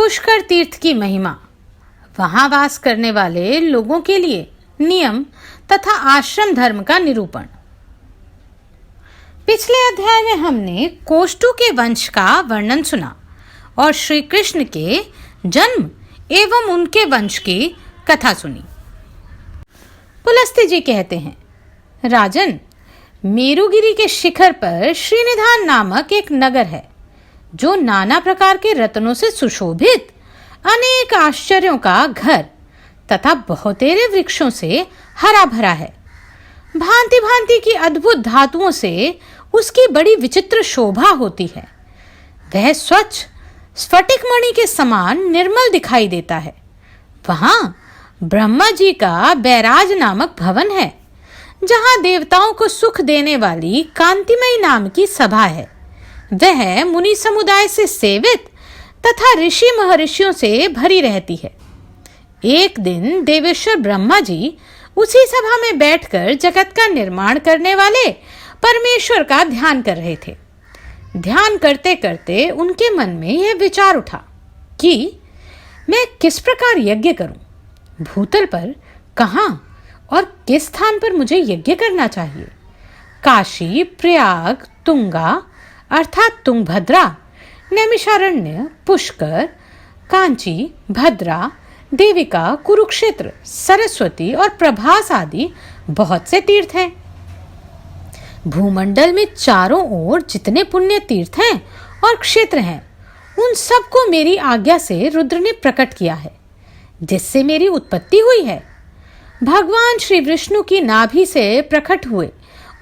पुष्कर तीर्थ की महिमा, वहां वास करने वाले लोगों के लिए नियम तथा आश्रम धर्म का निरूपण। पिछले अध्याय में हमने कोष्टू के वंश का वर्णन सुना और श्री कृष्ण के जन्म एवं उनके वंश की कथा सुनी। पुलस्त्य जी कहते हैं, राजन, मेरुगिरी के शिखर पर श्रीनिधान नामक एक नगर है जो नाना प्रकार के रत्नों से सुशोभित, अनेक आश्चर्यों का घर तथा बहुतेरे वृक्षों से हरा भरा है। भांति भांति की अद्भुत धातुओं से उसकी बड़ी विचित्र शोभा होती है। वह स्वच्छ स्फटिक मणि के समान निर्मल दिखाई देता है। वहां ब्रह्मा जी का बैराज नामक भवन है, जहां देवताओं को सुख देने वाली कांतिमयी नाम की सभा है। वह मुनि समुदाय से सेवित तथा ऋषि महर्षियों से भरी रहती है। एक दिन देवेश्वर ब्रह्मा जी उसी सभा में बैठकर जगत का निर्माण करने वाले परमेश्वर का ध्यान कर रहे थे। ध्यान करते करते उनके मन में यह विचार उठा कि मैं किस प्रकार यज्ञ करूं, भूतल पर कहाँ और किस स्थान पर मुझे यज्ञ करना चाहिए। काशी, प्रयाग, तुंगा अर्थात तुंगभद्रा, नैमिषारण्य, पुष्कर, कांची, भद्रा, देविका, कुरुक्षेत्र, सरस्वती और प्रभास आदि बहुत से तीर्थ हैं। भूमंडल में चारों ओर जितने पुण्य तीर्थ हैं और क्षेत्र हैं, उन सबको मेरी आज्ञा से रुद्र ने प्रकट किया है, जिससे मेरी उत्पत्ति हुई है। भगवान श्री विष्णु की नाभि से प्रकट हुए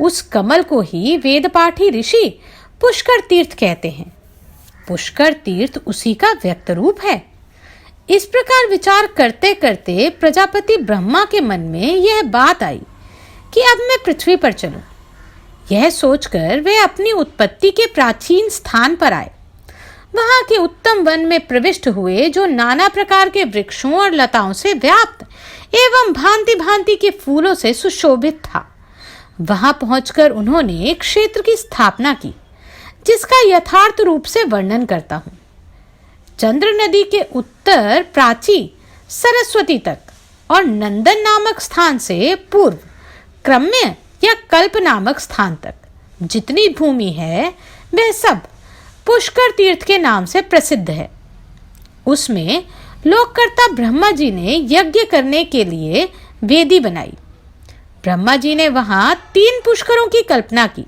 उस कमल को ही वेदपाठी ऋषि पुष्कर तीर्थ कहते हैं। पुष्कर तीर्थ उसी का व्यक्त रूप है। इस प्रकार विचार करते करते प्रजापति ब्रह्मा के मन में यह बात आई कि अब मैं पृथ्वी पर चलूं। यह सोचकर वे अपनी उत्पत्ति के प्राचीन स्थान पर आए। वहां के उत्तम वन में प्रविष्ट हुए, जो नाना प्रकार के वृक्षों और लताओं से व्याप्त एवं भांति भांति के फूलों से सुशोभित था। वहां पहुंचकर उन्होंने एक क्षेत्र की स्थापना की, जिसका यथार्थ रूप से वर्णन करता हूं। चंद्र नदी के उत्तर प्राची सरस्वती तक और नंदन नामक स्थान से पूर्व क्रम्य या कल्प नामक स्थान तक जितनी भूमि है, वह सब पुष्कर तीर्थ के नाम से प्रसिद्ध है। उसमें लोककर्ता ब्रह्मा जी ने यज्ञ करने के लिए वेदी बनाई। ब्रह्मा जी ने वहां 3 पुष्करों की कल्पना की।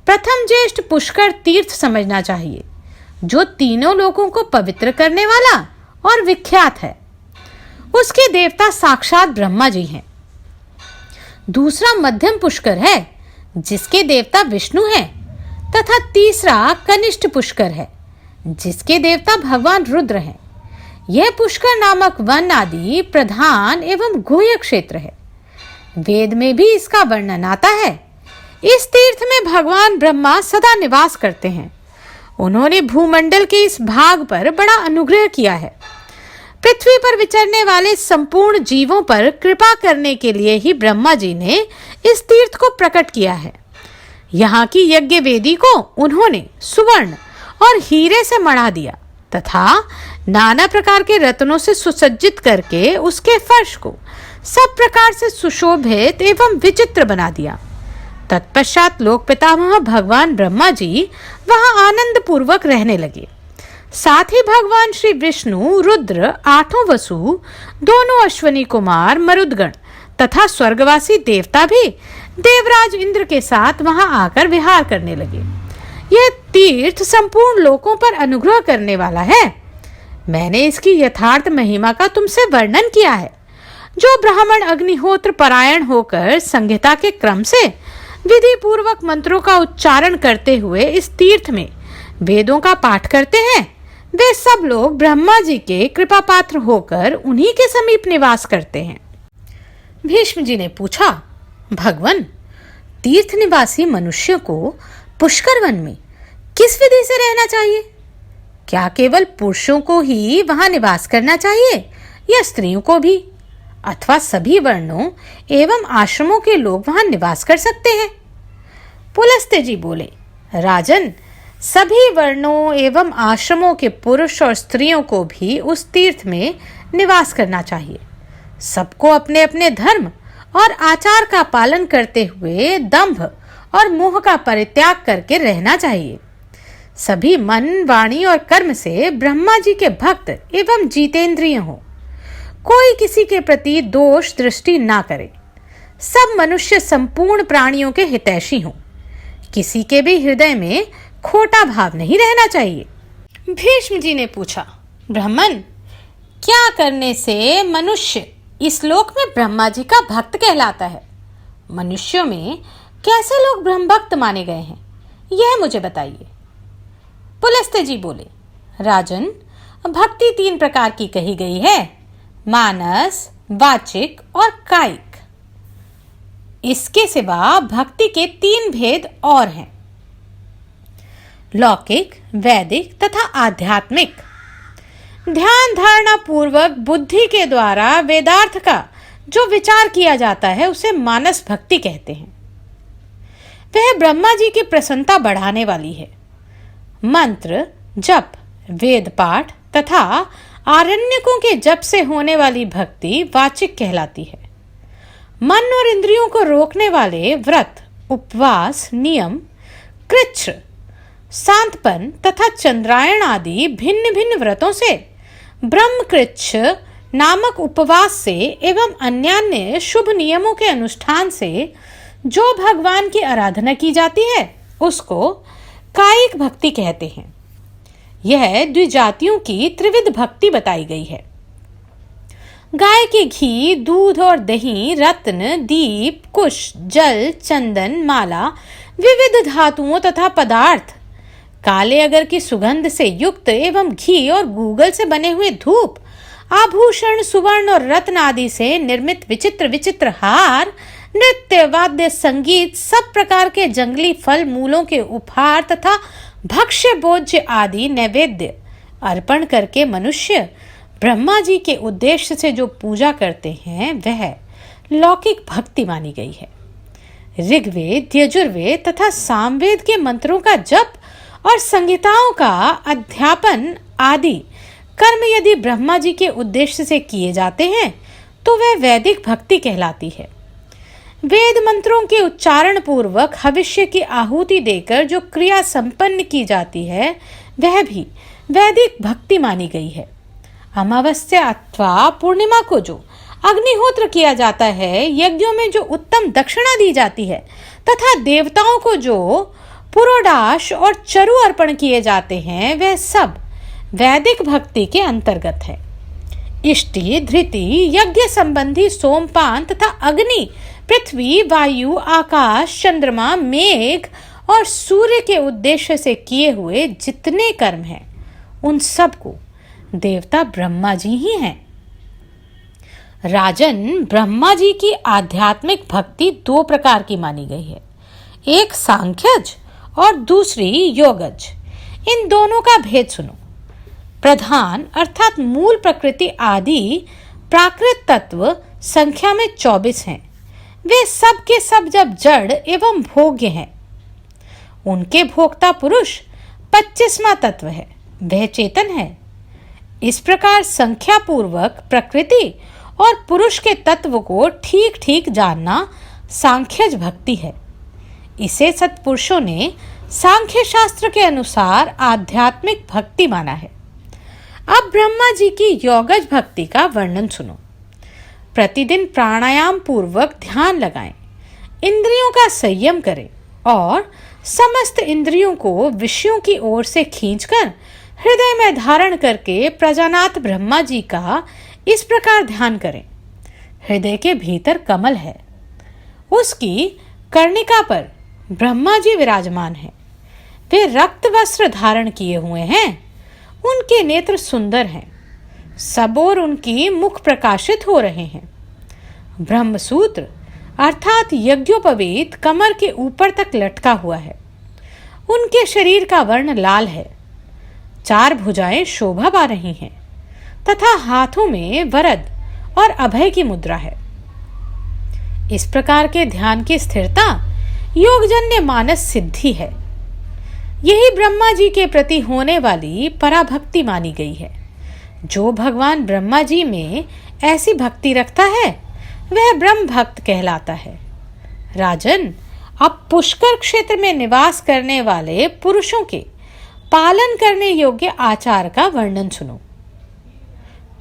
प्रथम ज्येष्ठ पुष्कर तीर्थ समझना चाहिए, जो तीनों लोगों को पवित्र करने वाला और विख्यात है। उसके देवता साक्षात ब्रह्मा जी हैं। दूसरा मध्यम पुष्कर है, जिसके देवता विष्णु हैं, तथा तीसरा कनिष्ठ पुष्कर है, जिसके देवता भगवान रुद्र हैं। यह पुष्कर नामक वन आदि प्रधान एवं गुह्य क्षेत्र है। वेद में भी इसका वर्णन आता है। इस तीर्थ में भगवान ब्रह्मा सदा निवास करते हैं। उन्होंने भूमंडल के इस भाग पर बड़ा अनुग्रह किया है। पृथ्वी पर विचरने वाले संपूर्ण जीवों पर कृपा करने के लिए ही ब्रह्मा जी ने इस तीर्थ को प्रकट किया है। यहाँ की यज्ञ वेदी को उन्होंने सुवर्ण और हीरे से मढ़ा दिया तथा नाना प्रकार के रत्नों से सुसज्जित करके उसके फर्श को सब प्रकार से सुशोभित एवं विचित्र बना दिया। तत्पश्चात लोक पितामह भगवान ब्रह्मा जी वहां आनंद पूर्वक रहने लगे। साथ ही भगवान श्री विष्णु, रुद्र, 8 वसु, दोनों अश्वनी कुमार, मरुदगण तथा स्वर्गवासी देवता भी देवराज इंद्र के साथ वहां आकर विहार करने लगे। यह तीर्थ संपूर्ण लोकों पर अनुग्रह करने वाला है। मैंने इसकी यथार्थ महिमा का तुमसे वर्णन किया है। जो ब्राह्मण अग्निहोत्र परायण होकर संहिता के क्रम से विधि पूर्वक मंत्रों का उच्चारण करते हुए इस तीर्थ में वेदों का पाठ करते हैं, वे सब लोग ब्रह्मा जी के कृपा पात्र होकर उन्हीं के समीप निवास करते हैं। भीष्म जी ने पूछा, भगवन, तीर्थ निवासी मनुष्य को पुष्कर वन में किस विधि से रहना चाहिए? क्या केवल पुरुषों को ही वहां निवास करना चाहिए या स्त्रियों को भी, अथवा सभी वर्णों एवं आश्रमों के लोग वहां निवास कर सकते हैं? पुलस्त्य जी बोले, राजन, सभी वर्णों एवं आश्रमों के पुरुष और स्त्रियों को भी उस तीर्थ में निवास करना चाहिए। सबको अपने अपने धर्म और आचार का पालन करते हुए दंभ और मोह का परित्याग करके रहना चाहिए। सभी मन, वाणी और कर्म से ब्रह्मा जी के भक्त एवं जितेंद्रिय हो। कोई किसी के प्रति दोष दृष्टि ना करे। सब मनुष्य संपूर्ण प्राणियों के हितैषी हों। किसी के भी हृदय में खोटा भाव नहीं रहना चाहिए। भीष्म जी ने पूछा, ब्राह्मण, क्या करने से मनुष्य इस लोक में ब्रह्मा जी का भक्त कहलाता है? मनुष्यों में कैसे लोग ब्रह्म भक्त माने गए हैं, यह मुझे बताइए। पुलस्त्य जी बोले, राजन, भक्ति 3 प्रकार की कही गई है, मानस, वाचिक और कायिक। इसके सिवा भक्ति के 3 भेद और हैं, लौकिक, वैदिक तथा आध्यात्मिक। ध्यान धारणा पूर्वक बुद्धि के द्वारा वेदार्थ का जो विचार किया जाता है उसे मानस भक्ति कहते हैं। वह ब्रह्मा जी की प्रसन्नता बढ़ाने वाली है। मंत्र, जप, वेद पाठ तथा आरण्यकों के जप से होने वाली भक्ति वाचिक कहलाती है। मन और इंद्रियों को रोकने वाले व्रत, उपवास, नियम, कृच्छ, सांतपन तथा चंद्रायण आदि भिन्न भिन्न व्रतों से, ब्रह्मकृच्छ नामक उपवास से एवं अन्यान्य शुभ नियमों के अनुष्ठान से जो भगवान की आराधना की जाती है उसको कायिक भक्ति कहते हैं। यह द्विजातियों की त्रिविध भक्ति बताई गई है। गाय के घी, दूध और दही, रत्न, दीप, कुश, जल, चंदन, माला, विविध धातुओं तथा पदार्थ, काले अगर की सुगंध से युक्त एवं घी और गूगल से बने हुए धूप, आभूषण, सुवर्ण और रत्न आदि से निर्मित विचित्र विचित्र हार, नृत्य, वाद्य, संगीत, सब प्रकार के जंगली फल मूलों के उपहार तथा भक्ष्य भोज्य आदि नैवेद्य अर्पण करके मनुष्य ब्रह्मा जी के उद्देश्य से जो पूजा करते हैं वह लौकिक भक्ति मानी गई है। ऋग्वेद, यजुर्वेद तथा सामवेद के मंत्रों का जप और संहिताओं का अध्यापन आदि कर्म यदि ब्रह्मा जी के उद्देश्य से किए जाते हैं तो वह वैदिक भक्ति कहलाती है। वेद मंत्रों के उच्चारण पूर्वक भविष्य की आहुति देकर जो क्रिया संपन्न की जाती है वह भी वैदिक भक्ति मानी गई है। अमावस्या अथवा पूर्णिमा को जो अग्निहोत्र किया जाता है, यज्ञों में जो उत्तम दक्षिणा दी जाती है तथा देवताओं को जो पुरोडाश और चरु अर्पण किए जाते हैं वह सब वैदिक भक्ति के अंतर्गत है। इष्टि, धृति, यज्ञ संबंधी सोमपान तथा अग्नि, पृथ्वी, वायु, आकाश, चंद्रमा, मेघ और सूर्य के उद्देश्य से किए हुए जितने कर्म हैं उन सब को देवता ब्रह्मा जी ही हैं। राजन, ब्रह्मा जी की आध्यात्मिक भक्ति 2 प्रकार की मानी गई है, एक सांख्यज और दूसरी योगज। इन दोनों का भेद सुनो। प्रधान अर्थात मूल प्रकृति आदि प्राकृत तत्व संख्या में 24 हैं। वे सब के सब जब जड़ एवं भोग्य हैं। उनके भोक्ता पुरुष 25वां तत्व है, वह चेतन है। इस प्रकार संख्या पूर्वक प्रकृति और पुरुष के तत्व को ठीक ठीक जानना सांख्यज भक्ति है। इसे सत्पुरुषों ने सांख्य शास्त्र के अनुसार आध्यात्मिक भक्ति माना है। अब ब्रह्मा जी की योगज भक्ति का वर्णन सुनो। प्रतिदिन प्राणायाम पूर्वक ध्यान लगाएं, इंद्रियों का संयम करें और समस्त इंद्रियों को विषयों की ओर से खींचकर हृदय में धारण करके प्रजानाथ ब्रह्मा जी का इस प्रकार ध्यान करें। हृदय के भीतर कमल है, उसकी कर्णिका पर ब्रह्मा जी विराजमान हैं। वे रक्त वस्त्र धारण किए हुए हैं, उनके नेत्र सुंदर हैं, सब ओर उनकी मुख प्रकाशित हो रहे हैं। ब्रह्मसूत्र अर्थात यज्ञोपवीत कमर के ऊपर तक लटका हुआ है। उनके शरीर का वर्ण लाल है, 4 भुजाएं शोभा पा रही हैं तथा हाथों में वरद और अभय की मुद्रा है। इस प्रकार के ध्यान की स्थिरता योगजन्य मानस सिद्धि है। यही ब्रह्मा जी के प्रति होने वाली पराभक्ति मानी गई है। जो भगवान ब्रह्मा जी में ऐसी भक्ति रखता है वह ब्रह्म भक्त कहलाता है। राजन, अब पुष्कर क्षेत्र में निवास करने वाले पुरुषों के पालन करने योग्य आचार का वर्णन सुनो।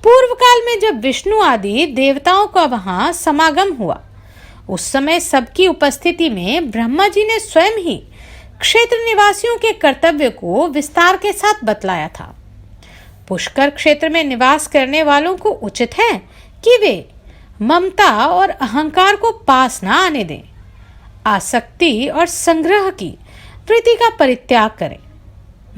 पूर्व काल में जब विष्णु आदि देवताओं का वहां समागम हुआ, उस समय सबकी उपस्थिति में ब्रह्मा जी ने स्वयं ही क्षेत्र निवासियों के कर्तव्य को विस्तार के साथ बतलाया था। पुष्कर क्षेत्र में निवास करने वालों को उचित है कि वे ममता और अहंकार को पास न आने दें, आसक्ति और संग्रह की वृत्ति का परित्याग करें।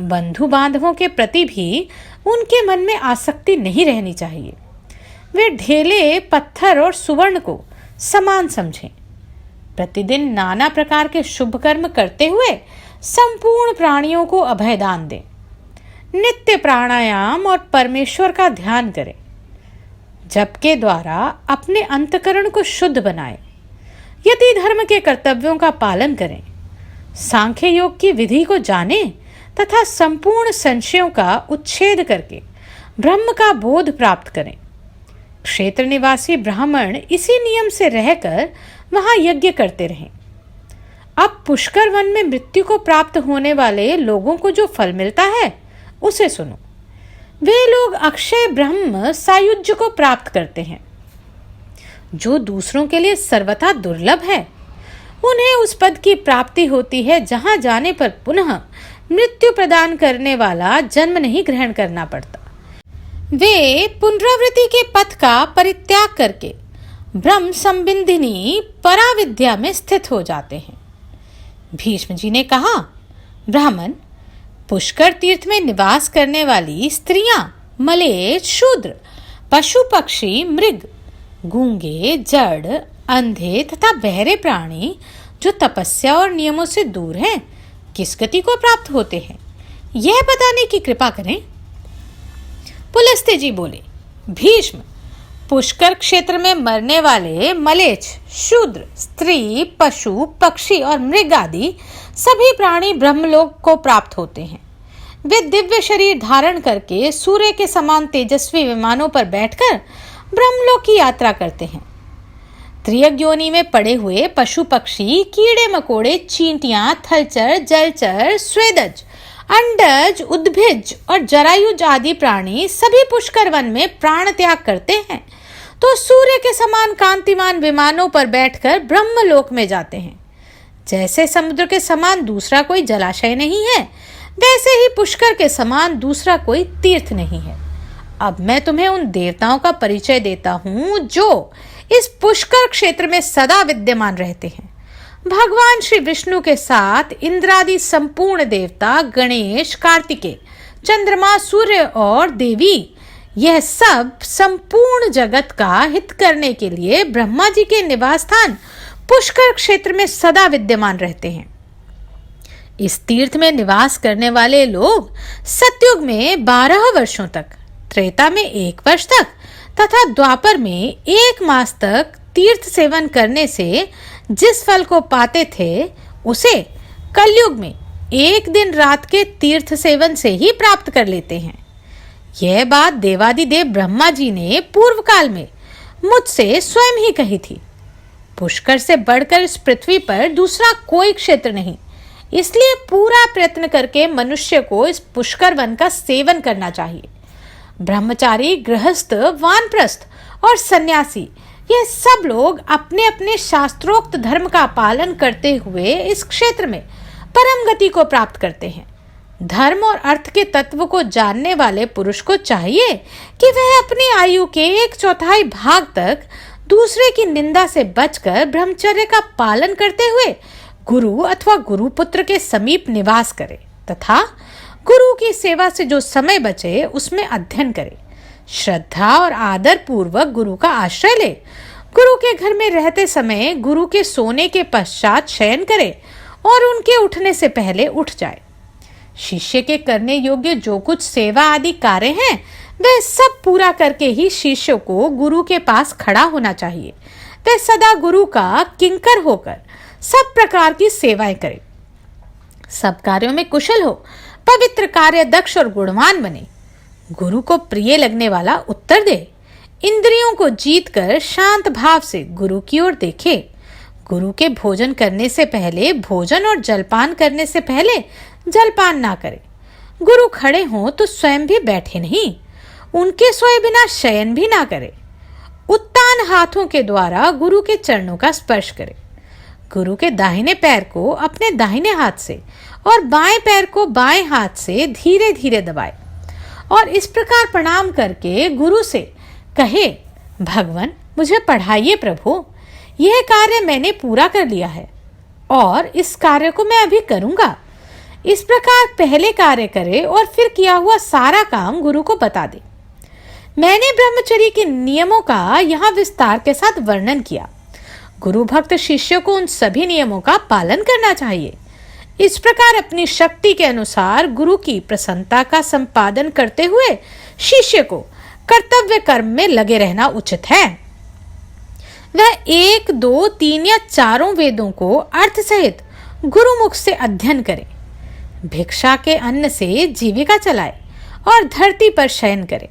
बंधु बांधवों के प्रति भी उनके मन में आसक्ति नहीं रहनी चाहिए। वे ढेले, पत्थर और सुवर्ण को समान समझें। प्रतिदिन नाना प्रकार के शुभ कर्म करते हुए संपूर्ण प्राणियों को अभयदान दें। नित्य प्राणायाम और परमेश्वर का ध्यान करें। जप के द्वारा अपने अंतकरण को शुद्ध बनाएं। यति धर्म के कर्तव्यों का पालन करें। सांख्य योग की विधि को जानें तथा संपूर्ण संशयों का उच्छेद करके ब्रह्म का बोध प्राप्त करें। क्षेत्र निवासी ब्राह्मण इसी नियम से रहकर वहां यज्ञ करते रहें। अब पुष्कर वन में मृत्यु को प्राप्त होने वाले लोगों को जो फल मिलता है उसे सुनो। वे लोग अक्षय ब्रह्म सायुज्य को प्राप्त करते हैं, जो दूसरों के लिए सर्वथा दुर्लभ है। उन्हें उस पद की प्राप्ति होती है जहां जाने पर पुनः मृत्यु प्रदान करने वाला जन्म नहीं ग्रहण करना पड़ता। वे पुनरावृत्ति के पथ का परित्याग करके ब्रह्म संबिंदिनी पराविद्या में स्थित हो जाते हैं। भीष्म जी ने कहा, ब्राह्मण, पुष्कर तीर्थ में निवास करने वाली स्त्रियां, मलेच्छ, शूद्र, पशु पक्षी, मृग, गूंगे, जड़, अंधे तथा बहरे प्राणी जो तपस्या और नियमों से दूर हैं, किस गति को प्राप्त होते हैं, यह बताने की कृपा करें। पुलस्त्य जी बोले, भीष्म, पुष्कर क्षेत्र में मरने वाले मलेच्छ, शूद्र, स्त्री, पशु, पक्षी और मृग आदि सभी प्राणी ब्रह्मलोक को प्राप्त होते हैं। वे दिव्य शरीर धारण करके सूर्य के समान तेजस्वी विमानों पर बैठकर ब्रह्मलोक की यात्रा करते हैं। त्रियग योनि में पड़े हुए पशु पक्षी, कीड़े मकोड़े, चींटियां, थलचर, जलचर, स्वेदज, अंडज, उद्भिज और जरायुज आदि प्राणी सभी पुष्कर वन में प्राण त्याग करते हैं तो सूर्य के समान कांतिमान विमानों पर बैठकर ब्रह्मलोक में जाते हैं। जैसे समुद्र के समान दूसरा कोई जलाशय नहीं है, वैसे ही पुष्कर के समान दूसरा कोई तीर्थ नहीं है। अब मैं तुम्हें उन देवताओं का परिचय देता हूं जो इस पुष्कर क्षेत्र में सदा विद्यमान रहते हैं। भगवान श्री विष्णु के साथ इंद्रादि संपूर्ण देवता, गणेश, कार्तिकेय, चंद्रमा, सूर्य और देवी, यह सब संपूर्ण जगत का हित करने के लिए ब्रह्मा जी के निवास स्थान पुष्कर क्षेत्र में सदा विद्यमान रहते हैं। इस तीर्थ में निवास करने वाले लोग सतयुग में 12 वर्षों तक, त्रेता में 1 वर्ष तक तथा द्वापर में 1 मास तक तीर्थ सेवन करने से जिस फल को पाते थे, उसे कलयुग में 1 दिन रात के तीर्थ सेवन से ही प्राप्त कर लेते हैं। यह बात देवादिदेव ब्रह्मा जी ने पूर्व काल में मुझसे स्वयं ही कही थी। पुष्कर से बढ़कर इस पृथ्वी पर दूसरा कोई क्षेत्र नहीं, इसलिए पूरा प्रयत्न करके मनुष्य को इस पुष्कर वन का सेवन करना चाहिए। ब्रह्मचारी, गृहस्थ, वानप्रस्थ और सन्यासी, ये सब लोग अपने अपने शास्त्रोक्त धर्म का पालन करते हुए इस क्षेत्र में परम गति को प्राप्त करते हैं। धर्म और अर्थ के तत्व को जानने वाले पुरुष को चाहिए कि वह अपनी आयु के 1/4 भाग तक दूसरे की निंदा से बचकर ब्रह्मचर्य का पालन करते हुए गुरु अथवा गुरुपुत्र के समीप निवास करे तथा गुरु की सेवा से जो समय बचे उसमें अध्ययन करे। श्रद्धा और आदर पूर्वक गुरु का आश्रय ले। गुरु के घर में रहते समय गुरु के सोने के पश्चात शयन करे और उनके उठने से पहले उठ जाए। शिष्य के करने योग्य जो कुछ सेवा आदि कार्य हैं, वह सब पूरा करके ही शिष्य को गुरु के पास खड़ा होना चाहिए। वह सदा गुरु का किंकर होकर सब प्रकार की सेवाएं करे। सब कार्यों में कुशल हो, पवित्र कार्य दक्ष और गुणवान बने, गुरु को प्रिय लगने वाला उत्तर दे, इंद्रियों को जीतकर शांत भाव से गुरु की ओर देखे, गुरु के भोजन करने से पहले भोजन और जलपान करने से पहले जलपान ना करे, गुरु खड़े हों तो स्वयं भी बैठे नहीं, उनके सोए बिना शयन भी ना करे, उत्तान हाथों के द्वारा गुरु के चरणों का स्पर्श करे, गुरु के दाहिने पैर को अपने दाहिने हाथ से और बाएं पैर को बाएं हाथ से धीरे धीरे दबाए और इस प्रकार प्रणाम करके गुरु से कहे, भगवान मुझे पढ़ाइए प्रभु, यह कार्य मैंने पूरा कर लिया है और इस कार्य को मैं अभी करूंगा। इस प्रकार पहले कार्य करे और फिर किया हुआ सारा काम गुरु को बता दे। मैंने ब्रह्मचर्य के नियमों का यहाँ विस्तार के साथ वर्णन किया। गुरु भक्त शिष्य को उन सभी नियमों का पालन करना चाहिए। इस प्रकार अपनी शक्ति के अनुसार गुरु की प्रसन्नता का संपादन करते हुए शिष्य को कर्तव्य कर्म में लगे रहना उचित है। वह 1, 2, 3 या चारों वेदों को अर्थ सहित गुरुमुख से अध्ययन करे, भिक्षा के अन्न से जीविका चलाए और धरती पर शयन करे,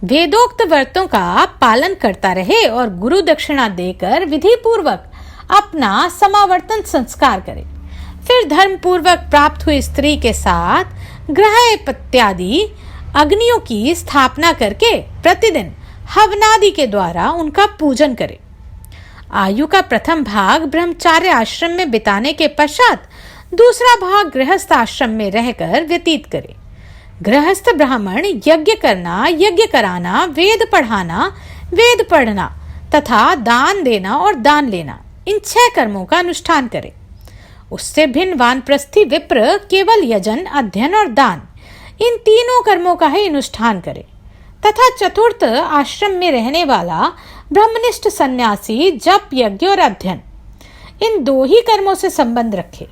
वेदोक्त व्रतों का पालन करता रहे और गुरु दक्षिणा देकर विधि पूर्वक अपना समावर्तन संस्कार करे, फिर धर्म पूर्वक प्राप्त हुई स्त्री के साथ ग्रह इत्यादि अग्नियों की स्थापना करके प्रतिदिन हवनादि के द्वारा उनका पूजन करे। आयु का प्रथम भाग ब्रह्मचार्य आश्रम में बिताने के पश्चात दूसरा भाग गृहस्थ आश्रम में रहकर व्यतीत करे। गृहस्थ ब्राह्मण यज्ञ करना, यज्ञ कराना, वेद पढ़ाना, वेद पढ़ना तथा दान देना और दान लेना, इन 6 कर्मों का अनुष्ठान करे। उससे भिन्न वानप्रस्थी विप्र केवल यजन, अध्ययन और दान, इन तीनों कर्मों का ही अनुष्ठान करे तथा चतुर्थ आश्रम में रहने वाला ब्रह्मनिष्ठ सन्यासी जप, यज्ञ और अध्ययन, इन 2 ही कर्मों से संबंध रखे।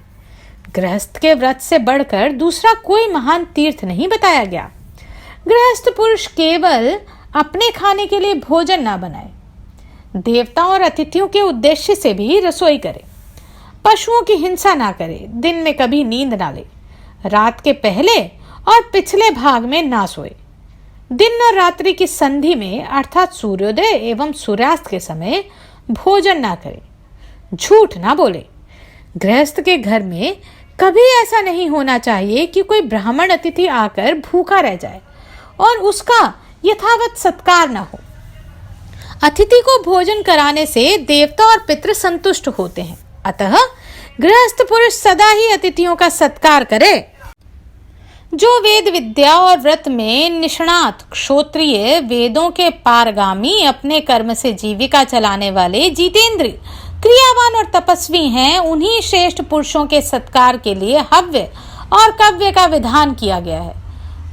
गृहस्थ के व्रत से बढ़कर दूसरा कोई महान तीर्थ नहीं बताया गया। गृहस्थ पुरुष केवल अपने खाने के लिए भोजन ना बनाए, देवताओं और अतिथियों के उद्देश्य से भी रसोई करे, पशुओं की हिंसा ना करे, दिन में कभी नींद ना ले, रात के पहले और पिछले भाग में ना सोए, दिन और रात्रि की संधि में अर्थात सूर्योदय एवं सूर्यास्त के समय भोजन ना करे, झूठ ना बोले। गृहस्थ के घर में कभी ऐसा नहीं होना चाहिए कि कोई ब्राह्मण अतिथि आकर भूखा रह जाए और उसका यथावत सत्कार ना हो। अतिथि को भोजन कराने से देवता और पितृ संतुष्ट होते हैं, अतः गृहस्थ पुरुष सदा ही अतिथियों का सत्कार करे। जो वेद विद्या और व्रत में निष्णात क्षोत्रिय, वेदों के पारगामी, अपने कर्म से जीविका चलाने वाले, जितेंद्रिय, क्रियावान और तपस्वी हैं, उन्हीं श्रेष्ठ पुरुषों के सत्कार के लिए हव्य और कव्य का विधान किया गया है।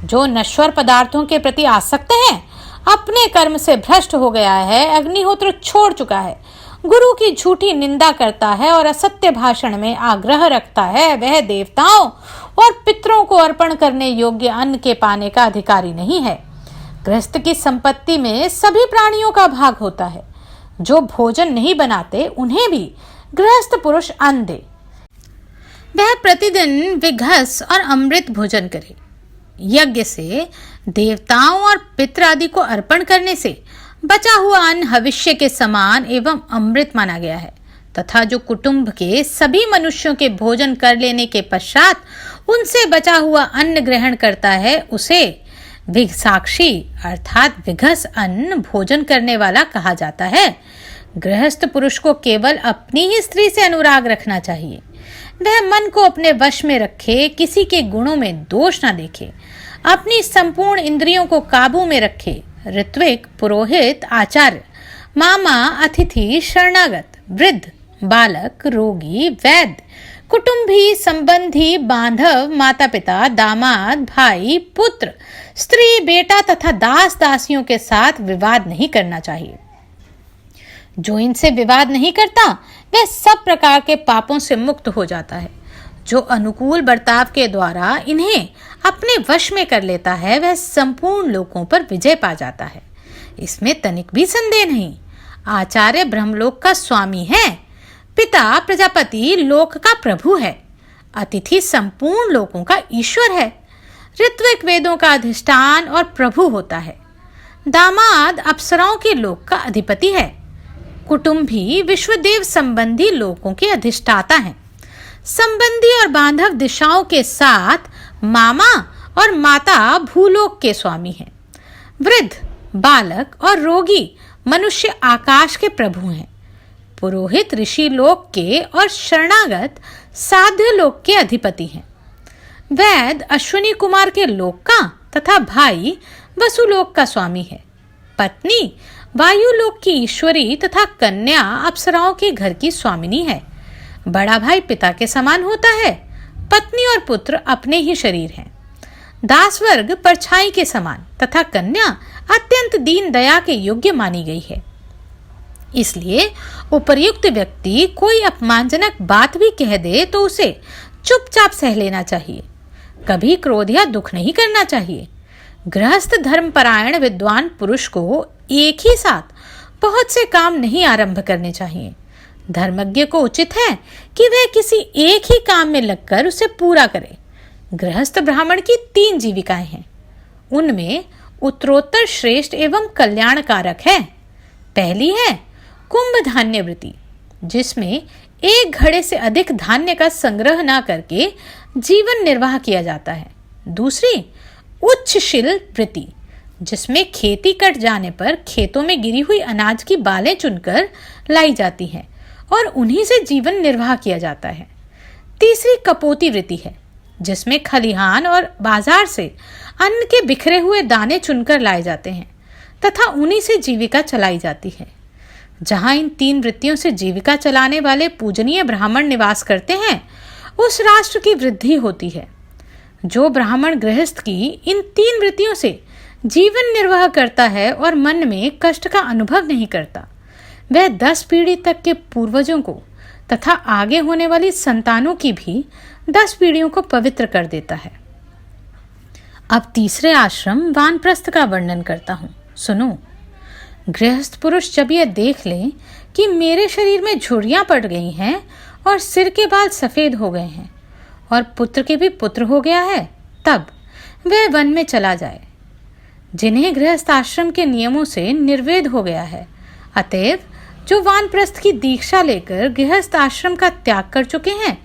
जो नश्वर पदार्थों के प्रति आसक्त है, अपने कर्म से भ्रष्ट हो गया है, अग्निहोत्र छोड़ चुका है, गुरु की झूठी निंदा करता है और असत्य भाषण में आग्रह रखता है, वह देवताओं और पितरों को अर्पण करने योग्य अन्न के पाने का अधिकारी नहीं है। गृहस्थ की संपत्ति में सभी प्राणियों का भाग होता है। जो भोजन नहीं बनाते उन्हें भी गृहस्थ पुरुष अन्न दे। वह प्रतिदिन विघस और अमृत भोजन करे। यज्ञ से देवताओं और पितृ आदि को अर्पण करने से बचा हुआ अन्न भविष्य के समान एवं अमृत माना गया है तथा जो कुटुंब के सभी मनुष्यों के भोजन कर लेने के पश्चात उनसे बचा हुआ अन्न ग्रहण करता है, उसे विघसाक्षी अर्थात विघस अन्न भोजन करने वाला कहा जाता है। गृहस्थ पुरुष को केवल अपनी ही स्त्री से अनुराग रखना चाहिए। वह मन को अपने वश में रखे, किसी के गुणों में दोष न देखे, अपनी संपूर्ण इंद्रियों को काबू में रखे। ऋत्विक, पुरोहित, आचार्य, मामा, अतिथि, शरणागत, वृद्ध, बालक, रोगी, वैद्य, कुटुंबी, संबंधी, बांधव, माता पिता, दामाद, भाई, पुत्र, स्त्री, बेटा तथा दास दासियों के साथ विवाद नहीं करना चाहिए। जो इनसे विवाद नहीं करता वह सब प्रकार के पापों से मुक्त हो जाता है। जो अनुकूल बर्ताव के द्वारा इन्हें अपने वश में कर लेता है वह संपूर्ण लोकों पर विजय पा जाता है, इसमें तनिक भी संदेह नहीं। आचार्य ब्रह्मलोक का स्वामी है, पिता प्रजापति लोक का प्रभु है, अतिथि संपूर्ण लोकों का ईश्वर है, ऋत्विक वेदों का अधिष्ठान और प्रभु होता है। दामाद अप्सराओं के लोक का अधिपति है। कुटुंबी विश्वदेव संबंधी लोकों के अधिष्ठाता हैं। संबंधी और बांधव दिशाओं के साथ मामा और माता भूलोक के स्वामी हैं। वृद्ध, बालक और रोगी मनुष्य आकाश के प्रभु हैं। पुरोहित ऋषि लोक के और शरणागत साध्य लोक के अधिपति हैं। वैद अश्विनी कुमार के लोक का तथा भाई वसुलोक का स्वामी है। पत्नी वायुलोक की ईश्वरी तथा कन्या अप्सराओं के घर की स्वामिनी है। बड़ा भाई पिता के समान होता है। पत्नी और पुत्र अपने ही शरीर हैं। दास वर्ग परछाई के समान तथा कन्या अत्यंत दीन दया के योग्य मानी गई है। इसलिए उपर्युक्त व्यक्ति कोई अपमानजनक बात भी कह दे तो उसे चुपचाप सह लेना चाहिए। कभी क्रोध या दुख नहीं करना चाहिए। गृहस्थ धर्मपरायण विद्वान पुरुष को एक ही साथ बहुत से काम नहीं आरंभ करने चाहिए। धर्मज्ञ को उचित है कि वह किसी एक ही काम में लगकर उसे पूरा करे। गृहस्थ ब्राह्मण की 3 जीविकाएं हैं। उनमें उत्तरोत्तर श्रेष्ठ एवं कल्याणकारक है। पहली है कुंभ धान्य वृत्ति, जिसमें एक घड़े से अधिक धान्य का संग्रह न करके जीवन निर्वाह किया जाता है। दूसरी उच्चशील वृत्ति, जिसमें खेती कट जाने पर खेतों में गिरी हुई अनाज की बालें चुनकर लाई जाती हैं और उन्हीं से जीवन निर्वाह किया जाता है। तीसरी कपोती वृत्ति है, जिसमें खलिहान और बाजार से अन्न के बिखरे हुए दाने चुनकर लाए जाते हैं तथा उन्हीं से जीविका चलाई जाती है। जहां इन 3 वृत्तियों से जीविका चलाने वाले पूजनीय ब्राह्मण निवास करते हैं, उस राष्ट्र की वृद्धि होती है। जो ब्राह्मण गृहस्थ की इन 3 वृत्तियों से जीवन निर्वाह करता है और मन में कष्ट का अनुभव नहीं करता, वह 10 पीढ़ी तक के पूर्वजों को तथा आगे होने वाली संतानों की भी 10 पीढ़ियों को पवित्र कर देता है। अब तीसरे आश्रम वानप्रस्थ का वर्णन करता हूँ, सुनो। गृहस्थ पुरुष जब यह देख ले कि मेरे शरीर में झुर्रियां पड़ गई हैं और सिर के बाल सफेद हो गए हैं और पुत्र के भी पुत्र हो गया है, तब वह वन में चला जाए। जिन्हें गृहस्थ आश्रम के नियमों से निर्वेद हो गया है, अतएव जो वानप्रस्थ की दीक्षा लेकर गृहस्थ आश्रम का त्याग कर चुके हैं,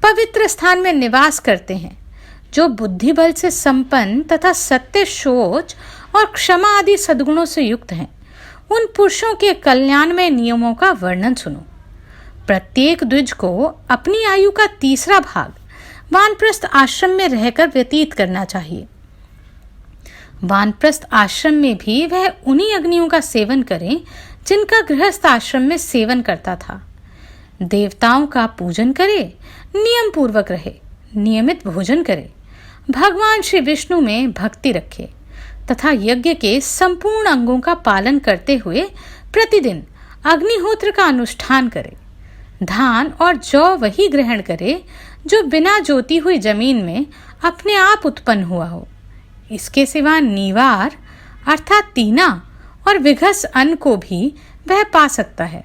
पवित्र स्थान में निवास करते हैं, जो बुद्धि बल से संपन्न तथा सत्य, शोच और क्षमा आदि सद्गुणों से युक्त हैं, उन पुरुषों के कल्याणमय नियमों का वर्णन सुनो। प्रत्येक द्विज को अपनी आयु का 3रा भाग वानप्रस्थ आश्रम में रहकर व्यतीत करना चाहिए। वानप्रस्थ आश्रम में भी वह उन्हीं अग्नियों का सेवन करे जिनका गृहस्थ आश्रम में सेवन करता था। देवताओं का पूजन करे, नियम पूर्वक रहे, नियमित भोजन करे, भगवान श्री विष्णु में भक्ति रखे तथा यज्ञ के संपूर्ण अंगों का पालन करते हुए प्रतिदिन अग्निहोत्र का अनुष्ठान करे। धान और जौ वही ग्रहण करे जो बिना जोती हुई जमीन में अपने आप उत्पन्न हुआ हो। इसके सिवा नीवार अर्थात तीना और विघस अन्न को भी वह पा सकता है।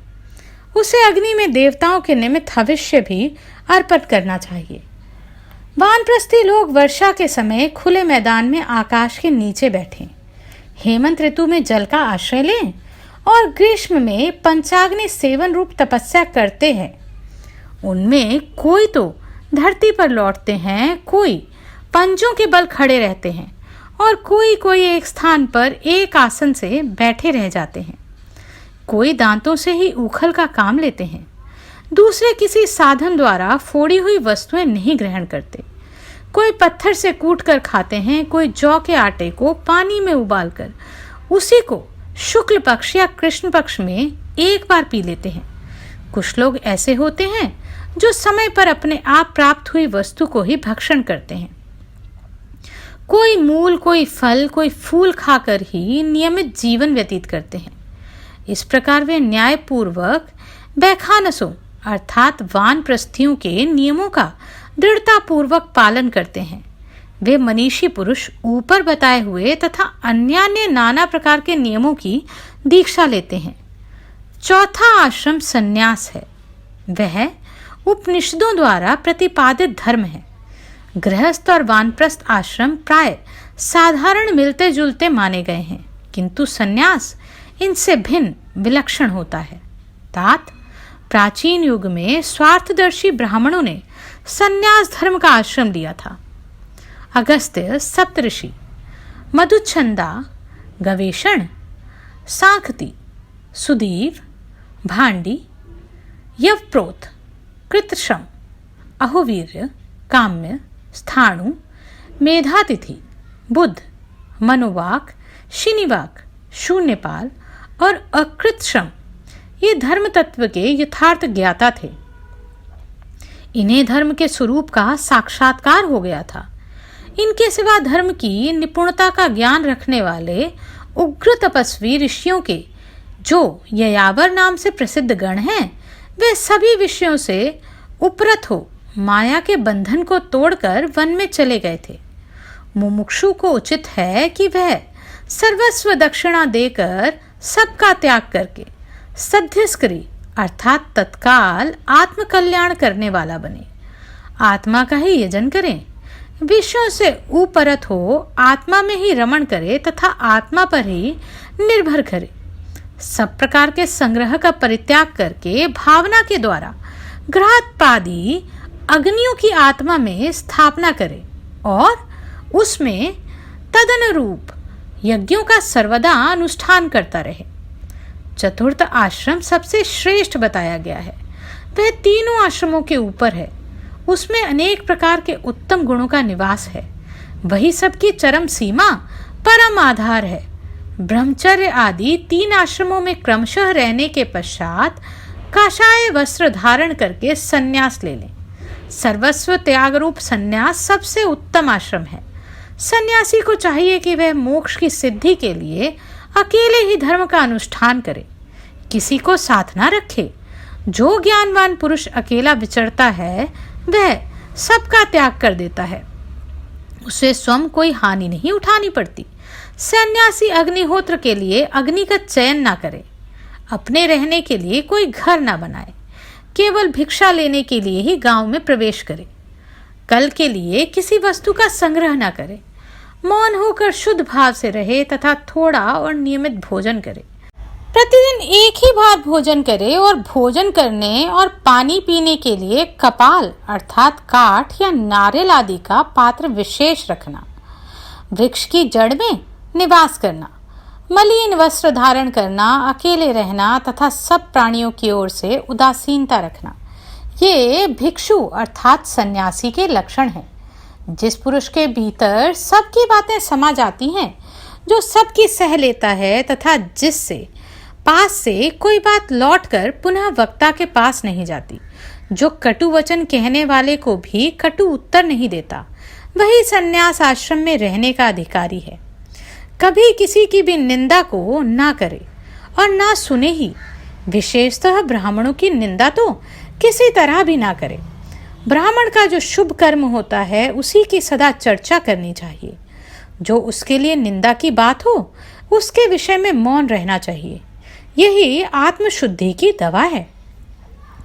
उसे अग्नि में देवताओं के निमित्त हविष्य भी अर्पित करना चाहिए। वानप्रस्थी लोग वर्षा के समय खुले मैदान में आकाश के नीचे बैठें, हेमंत ऋतु में जल का आश्रय लें और ग्रीष्म में पंचाग्नि सेवन रूप तपस्या करते हैं। उनमें कोई तो धरती पर लौटते हैं, कोई पंजों के बल खड़े रहते हैं और कोई एक स्थान पर एक आसन से बैठे रह जाते हैं। कोई दांतों से ही उखल का काम लेते हैं, दूसरे किसी साधन द्वारा फोड़ी हुई वस्तुएं नहीं ग्रहण करते। कोई पत्थर से कूट कर खाते हैं, कोई जौ के आटे को पानी में उबालकर उसी को शुक्ल पक्ष या कृष्ण पक्ष में एक बार पी लेते हैं। कुछ लोग ऐसे होते हैं जो समय पर अपने आप प्राप्त हुई वस्तु को ही भक्षण करते हैं। कोई मूल, कोई फल, कोई फूल खाकर ही नियमित जीवन व्यतीत करते हैं। इस प्रकार वे न्यायपूर्वक बैखानसों अर्थात वानप्रस्थियों के नियमों का दृढ़ता पूर्वक पालन करते हैं। वे मनीषी पुरुष ऊपर बताए हुए तथा अन्य नाना प्रकार के नियमों की दीक्षा लेते हैं। चौथा आश्रम संन्यास है। वह उपनिषदों द्वारा प्रतिपादित धर्म है। गृहस्थ और वानप्रस्थ आश्रम प्राय साधारण मिलते जुलते माने गए हैं, किंतु संन्यास इनसे भिन्न विलक्षण होता है। तात प्राचीन युग में स्वार्थदर्शी ब्राह्मणों ने संन्यास धर्म का आश्रम लिया था। अगस्त्य सप्तऋषि, मधुच्छंदा, गवेषण, सांख्ति, सुधीर, भांडी, यवप्रोत, कृतश्रम, अहोवीर्य, काम्य, स्थाणु, मेधातिथि, बुद्ध, मनोवाक, शिनिवाक, शून्यपाल और अकृतश्रम ये धर्म तत्व के यथार्थ ज्ञाता थे। इन्हें धर्म के स्वरूप का साक्षात्कार हो गया था। इनके सिवा धर्म की निपुणता का ज्ञान रखने वाले उग्र तपस्वी ऋषियों के जो ययावर नाम से प्रसिद्ध गण हैं, वे सभी विषयों से उपरत हो माया के बंधन को तोड़कर वन में चले गए थे। मुमुक्षु को उचित है कि वह सर्वस्व दक्षिणा देकर सबका त्याग करके सध्यस्करी अर्थात तत्काल आत्मकल्याण करने वाला बने। आत्मा का ही यजन करें, विषयों से उपरत हो आत्मा में ही रमण करे तथा आत्मा पर ही निर्भर करे। सब प्रकार के संग्रह का परित्याग करके भावना के द्वारा घृतादि अग्नियों की आत्मा में स्थापना करे और उसमें तदनुरूप यज्ञों का सर्वदा अनुष्ठान करता रहे। चतुर्थ आश्रम सबसे श्रेष्ठ बताया गया है। वह तीनों आश्रमों के ऊपर है। उसमें अनेक प्रकार के उत्तम गुणों का निवास है। वही सबकी चरम सीमा परम आधार है। ब्रह्मचर्य आदि 3 आश्रमों में क्रमशः रहने के पश्चात काषाय वस्त्र धारण करके संन्यास ले लें। सर्वस्व त्याग रूप संन्यास सबसे उत्तम आश्रम है। सन्यासी को चाहिए कि वह मोक्ष की सिद्धि के लिए अकेले ही धर्म का अनुष्ठान करे, किसी को साथ ना रखे। जो ज्ञानवान पुरुष अकेला विचरता है वह सबका त्याग कर देता है, उसे स्वयं कोई हानि नहीं उठानी पड़ती। सन्यासी अग्निहोत्र के लिए अग्नि का चयन ना करे, अपने रहने के लिए कोई घर ना बनाए, केवल भिक्षा लेने के लिए ही गांव में प्रवेश करे, कल के लिए किसी वस्तु का संग्रह ना करे, मौन होकर शुद्ध भाव से रहे तथा थोड़ा और नियमित भोजन करे। प्रतिदिन एक ही बार भोजन करे और भोजन करने और पानी पीने के लिए कपाल अर्थात काठ या नारियल आदि का पात्र विशेष रखना। वृक्ष की जड़ में निवास करना, मलिन वस्त्र धारण करना, अकेले रहना तथा सब प्राणियों की ओर से उदासीनता रखना, ये भिक्षु अर्थात सन्यासी के लक्षण हैं। जिस पुरुष के भीतर सबकी बातें समा जाती हैं, जो सबकी सह लेता है तथा जिससे पास से कोई बात लौटकर पुनः वक्ता के पास नहीं जाती, जो कटु वचन कहने वाले को भी कटु उत्तर नहीं देता, वही सन्यास आश्रम में रहने का अधिकारी है। कभी किसी की भी निंदा को ना करे और ना सुने ही। विशेषतः ब्राह्मणों की निंदा तो किसी तरह भी ना करे। ब्राह्मण का जो शुभ कर्म होता है उसी की सदा चर्चा करनी चाहिए। जो उसके लिए निंदा की बात हो उसके विषय में मौन रहना चाहिए। यही आत्मशुद्धि की दवा है।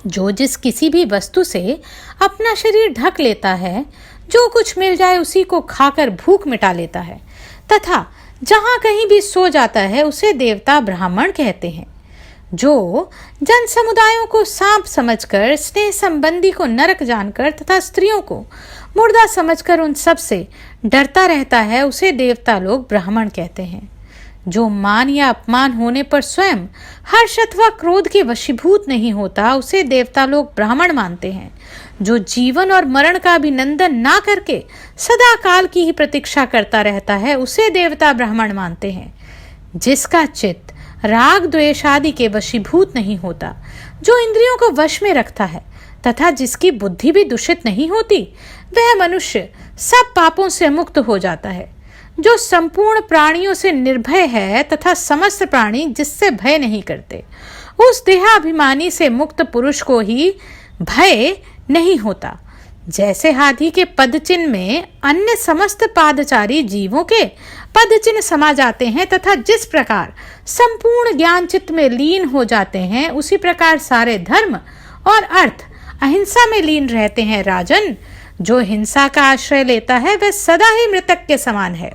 जो जिस किसी भी वस्तु से अपना शरीर ढक लेता है, जो कुछ मिल जाए उसी को खाकर भूख मिटा लेता है तथा जहाँ कहीं भी सो जाता है उसे देवता ब्राह्मण कहते हैं। जो जन समुदायों को सांप समझकर, स्नेह संबंधी को नरक जानकर तथा स्त्रियों को मुर्दा समझकर उन सब से डरता रहता है, उसे देवता लोग ब्राह्मण कहते हैं। जो मान या अपमान होने पर स्वयं हर्ष अथवा क्रोध के वशीभूत नहीं होता, उसे देवता लोग ब्राह्मण मानते हैं। जो जीवन और मरण का अभिनंदन ना करके सदा काल की ही प्रतीक्षा करता रहता है, उसे देवता ब्राह्मण मानते हैं। जिसका चित्त राग द्वेष आदि के वशीभूत नहीं होता, जो इंद्रियों को वश में रखता है तथा जिसकी बुद्धि भी दूषित नहीं होती, वह मनुष्य सब पापों से मुक्त हो जाता है। जो संपूर्ण प्राणियों से निर्भय है तथा समस्त प्राणी जिससे भय नहीं करते, उस देहाभिमानी से मुक्त पुरुष को ही भय नहीं होता। जैसे हाथी के पदचिन्ह में अन्य समस्त पादचारी जीवों के पदचिन्ह समा जाते हैं तथा जिस प्रकार संपूर्ण ज्ञान चित्त में लीन हो जाते हैं, उसी प्रकार सारे धर्म और अर्थ अहिंसा में लीन रहते हैं राजन। जो हिंसा का आश्रय लेता है वह सदा ही मृतक के समान है।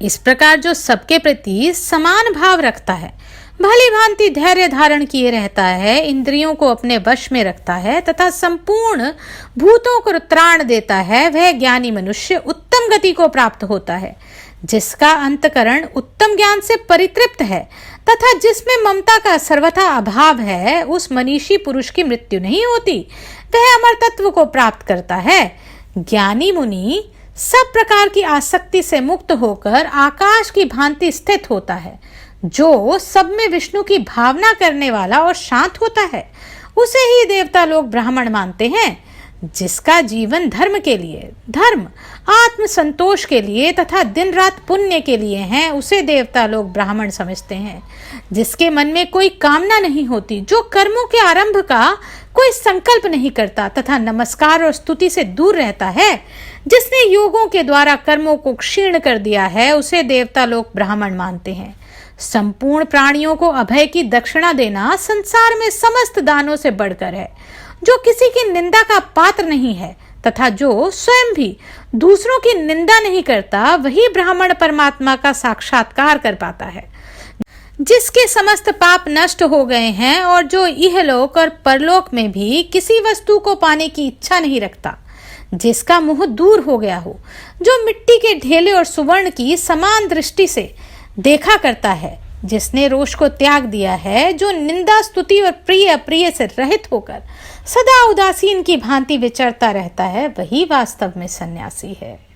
इस प्रकार जो सबके प्रति समान भाव रखता है, भली भांति धैर्य धारण किए रहता है, इंद्रियों को अपने वश में रखता है तथा संपूर्ण भूतों को त्राण देता है, वह ज्ञानी मनुष्य उत्तम गति को प्राप्त होता है। जिसका अंतकरण उत्तम ज्ञान से परितृप्त है तथा जिसमें ममता का सर्वथा अभाव है, उस मनीषी पुरुष की मृत्यु नहीं होती, वह अमर तत्व को प्राप्त करता है। ज्ञानी मुनि सब प्रकार की आसक्ति से मुक्त होकर आकाश की भांति स्थित होता है। जो सब में विष्णु की भावना करने वाला और शांत होता है, उसे ही देवता लोग ब्राह्मण मानते हैं। जिसका जीवन धर्म के लिए, धर्म आत्म संतोष के लिए तथा दिन रात पुण्य के लिए है, उसे देवता लोग ब्राह्मण समझते हैं। जिसके मन में कोई कामना नहीं होती, जो कर्मों के आरंभ का कोई संकल्प नहीं करता तथा नमस्कार और स्तुति से दूर रहता है, जिसने योगों के द्वारा कर्मों को क्षीण कर दिया है, उसे देवता लोग ब्राह्मण मानते हैं। संपूर्ण प्राणियों को अभय की दक्षिणा देना संसार में समस्त दानों से बढ़कर है। जो किसी की निंदा का पात्र नहीं है तथा जो स्वयं भी दूसरों की निंदा नहीं करता, वही ब्राह्मण परमात्मा का साक्षात्कार कर पाता है। जिसके समस्त पाप नष्ट हो गए हैं और जो इहलोक और परलोक में भी किसी वस्तु को पाने की इच्छा नहीं रखता, जिसका मुंह दूर हो गया हो, जो मिट्टी के ढेले और सुवर्ण की समान दृष्टि से देखा करता है, जिसने रोष को त्याग दिया है, जो निंदा स्तुति और प्रिय अप्रिय से रहित होकर सदा उदासीन की भांति विचरता रहता है, वही वास्तव में सन्यासी है।